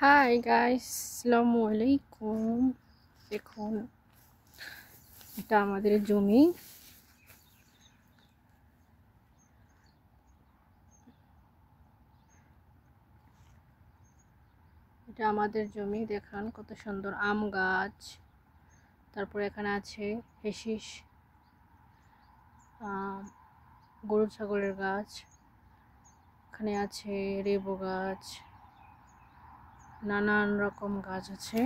Hi guys, আসসালামু আলাইকুম। দেখুন, এটা আমাদের জমি। দেখুন কত সুন্দর আম গাছ। তারপরে এখানে আছে হেসিস, গরু ছাগলের গাছ। এখানে আছে লেবু গাছ, নানান রকম গাছ আছে।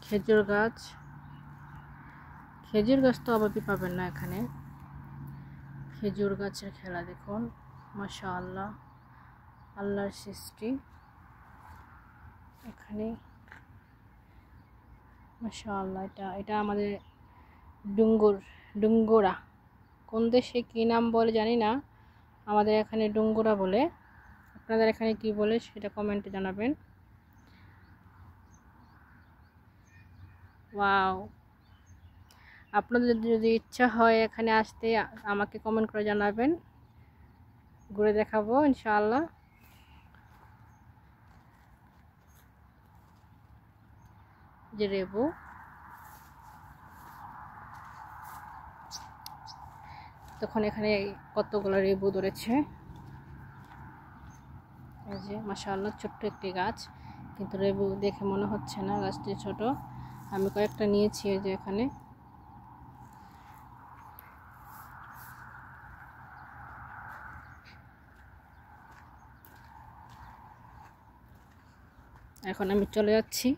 খেজুর গাছ তো অভাবই পাবেন না এখানে। খেজুর গাছের খেলা দেখুন, মাশাআল্লাহ, আল্লাহর সৃষ্টি। এখানে মাশাআল্লাহ, এটা আমাদের ডুঙ্গুরা। কোন দেশে কী নাম বলে জানি না, আমাদের এখানে ডুঙ্গুরা বলে। আপনাদের এখানে কি বলে সেটা কমেন্টে জানাবেন। ওয়াও, আপনাদের যদি ইচ্ছা হয় এখানে আসতে, আমাকে কমেন্ট করে জানাবেন, ঘুরে দেখাবো ইনশাআল্লাহ। যে লেবু, তখন এখানে কতগুলো লেবু ধরেছে। এই যে মাশাআল্লাহ, ছোট্ট একটি গাছ, কিন্তু লেবু দেখে মনে হচ্ছে না গাছটি ছোট। আমি কয়েকটা নিয়েছি এই যে এখানে। এখন আমি চলে যাচ্ছি,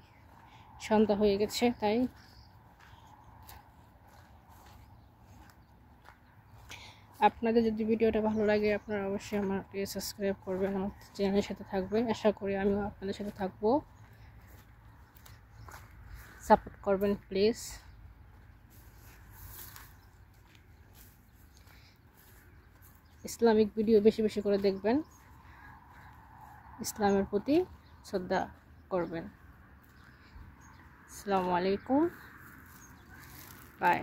সন্ধ্যা হয়ে গেছে তাই। আপনাদের যদি ভিডিওটা ভালো লাগে, আপনারা অবশ্যই আমাকে সাবস্ক্রাইব করবেন, আমার চ্যানেলের সাথে থাকবেন। আশা করি আমিও আপনাদের সাথে থাকবো। সাপোর্ট করবেন প্লিজ। ইসলামিক ভিডিও বেশি বেশি করে দেখবেন, ইসলামের প্রতি শ্রদ্ধা করবেন। আসসালামু আলাইকুম, বাই।